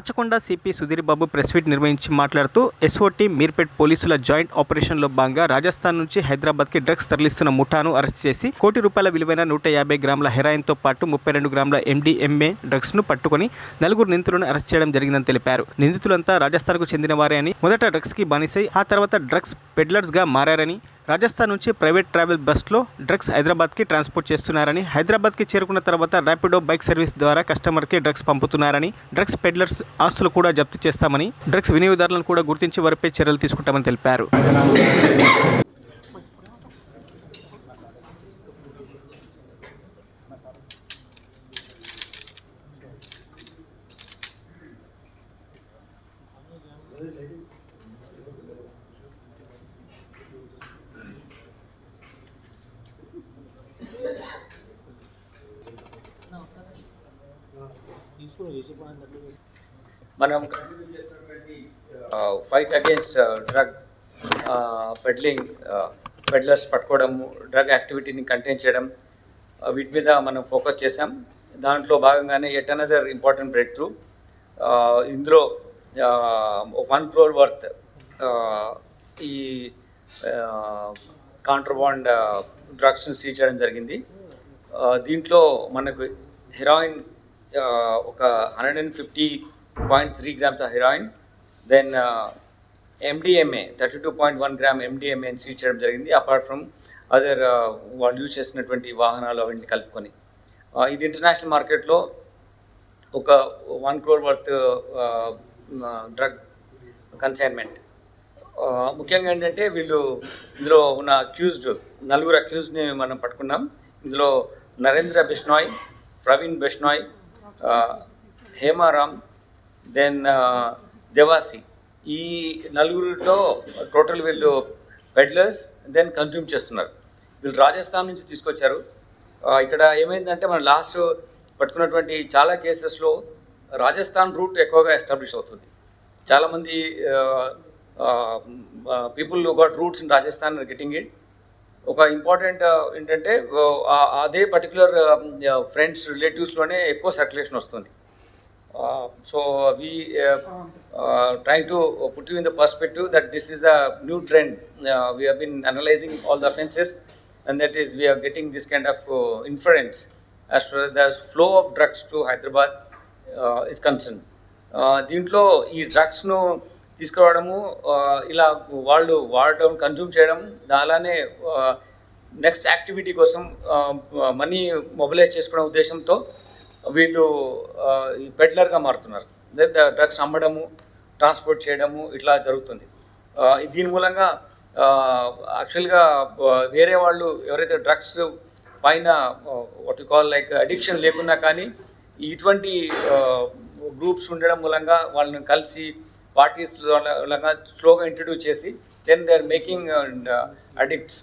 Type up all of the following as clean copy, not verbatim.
Rachakonda CP Sudheer Babu press meet నిర్వహించి మాట్లాడుతూ SOT Meerpet పోలీసుల జాయింట్ ఆపరేషన్లో భాగంగా రాజస్థాన్ నుంచి హైదరాబాద్కి డ్రగ్స్ తరలిస్తున్న ముఠాను అరెస్ట్ చేసి ₹1 కోటి విలువైన 150 గ్రాముల హెరాయిన్తో పాటు 32 గ్రాముల MDMA డ్రగ్స్ను పట్టుకుని 4 నిందితులను అరెస్ట్ చేయడం జరిగిందని తెలిపారు. నిందితులంతా రాజస్థాన్కు చెందిన వారే అని, మొదట డ్రగ్స్కి బానిసై ఆ తర్వాత డ్రగ్స్ పెడ్లర్స్గా మారారని, రాజస్థాన్ నుంచి ప్రైవేట్ ట్రావెల్ బస్లో డ్రగ్స్ హైదరాబాద్కి ట్రాన్స్పోర్ట్ చేస్తున్నారని, హైదరాబాద్కి చేరుకున్న తర్వాత ర్యాపిడో బైక్ సర్వీస్ ద్వారా కస్టమర్కి డ్రగ్స్ పంపుతున్నారని, డ్రగ్స్ పెడ్లర్స్ ఆస్తులు కూడా జప్తు చేస్తామని, డ్రగ్స్ వినియోగదారులను కూడా గుర్తించి వారిపై చర్యలు తీసుకుంటామని తెలిపారు. మనం fight against drug peddling, peddlers పట్టుకోవడము, డ్రగ్ యాక్టివిటీని కంటైన్ చేయడం, వీటి మీద మనం ఫోకస్ చేసాం. దాంట్లో భాగంగానే at another important breakthrough. ఇందులో 1 crore వర్త్ ఈ కాంట్రబాండ్ డ్రగ్స్ని సీజ్ చేయడం జరిగింది. దీంట్లో మనకు హెరాయిన్ ఒక 150.3 grams of heroin, then MDMA 32.1 gram MDMA seize చేయడం జరిగింది. అపార్ట్ ఫ్రమ్ అదర్ వాళ్ళు యూజ్ చేసినటువంటి వాహనాలు అవన్నీ కలుపుకొని ఇది ఇంటర్నేషనల్ మార్కెట్లో ఒక 1 crore వర్త్ డ్రగ్ కన్సైన్మెంట్. ముఖ్యంగా ఏంటంటే ఇందులో ఉన్న నలుగురు అక్యూజ్ని మనం పట్టుకున్నాం. ఇందులో నరేంద్ర బిష్నాయ్, ప్రవీణ్ బిష్నాయ్, హేమారామ్, దెన్ దేవాసి. ఈ నలుగురిలో టోటల్ వీళ్ళు పెడ్లర్స్ దెన్ కన్జ్యూమ్ చేస్తున్నారు. వీళ్ళు రాజస్థాన్ నుంచి తీసుకొచ్చారు. ఇక్కడ ఏమైందంటే మనం లాస్ట్ పట్టుకున్నటువంటి చాలా కేసెస్లో రాజస్థాన్ రూట్ ఎక్కువగా ఎస్టాబ్లిష్ అవుతుంది. చాలామంది people got roots in Rajasthan are getting it. ఒక ఇంపార్టెంట్ ఏంటంటే అదే పర్టికులర్ ఫ్రెండ్స్ రిలేటివ్స్లోనే ఎక్కువ సర్క్యులేషన్ వస్తుంది. So we try to put you in the perspective that this is a new trend. We have been analyzing all the offences and that is we are getting this kind of inference as for the flow of drugs to Hyderabad is concern. దీంట్లో ఈ డ్రగ్స్ను తీసుకురావడము, ఇలా వాళ్ళు వాడటం, consume చేయడం, అలానే next activity కోసం money mobilise చేసుకోవడం ఉద్దేశంతో వీళ్ళు ఈ పెడ్లర్గా మారుతున్నారు. డ్రగ్స్ అమ్మడము, ట్రాన్స్పోర్ట్ చేయడము ఇట్లా జరుగుతుంది. దీని మూలంగా యాక్చువల్గా వేరే వాళ్ళు ఎవరైతే డ్రగ్స్ పైన what you call like addiction లేకున్నా కానీ ఇటువంటి గ్రూప్స్ ఉండడం మూలంగా వాళ్ళని కలిసి పార్టీస్ లాగా స్లోగా ఇంట్రడ్యూస్ చేసి then they are making addicts,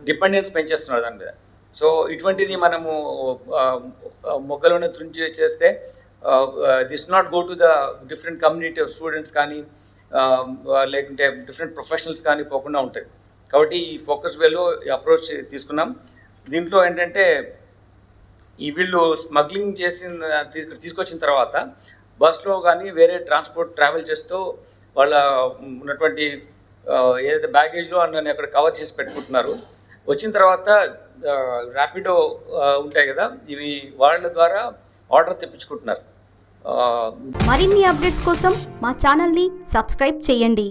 dependence పెంచేస్తున్నారు దాని మీద. సో ఇటువంటిది మనము మొగ్గలోనే తుంచి చేస్తే this not go to the different community of students కానీ లేకుంటే డిఫరెంట్ ప్రొఫెషనల్స్ కానీ పోకుండా ఉంటాయి. కాబట్టి ఈ ఫోకస్ వేలో ఈ అప్రోచ్ తీసుకున్నాం. దీంట్లో ఏంటంటే వీళ్ళు స్మగ్లింగ్ తీసుకొచ్చిన తర్వాత బస్లో కానీ వేరే ట్రావెల్ చేస్తూ వాళ్ళ ఉన్నటువంటి ఏదైతే బ్యాగేజ్లో అన్నీ అక్కడ కవర్ చేసి పెట్టుకుంటున్నారు. వచ్చిన తర్వాత ర్యాపిడో ఉంటాయి కదా, ఇవి వాళ్ళ ద్వారా ఆర్డర్ తెప్పించుకుంటున్నారు. మరిన్ని అప్డేట్స్ కోసం మా ఛానల్ని సబ్స్క్రైబ్ చేయండి.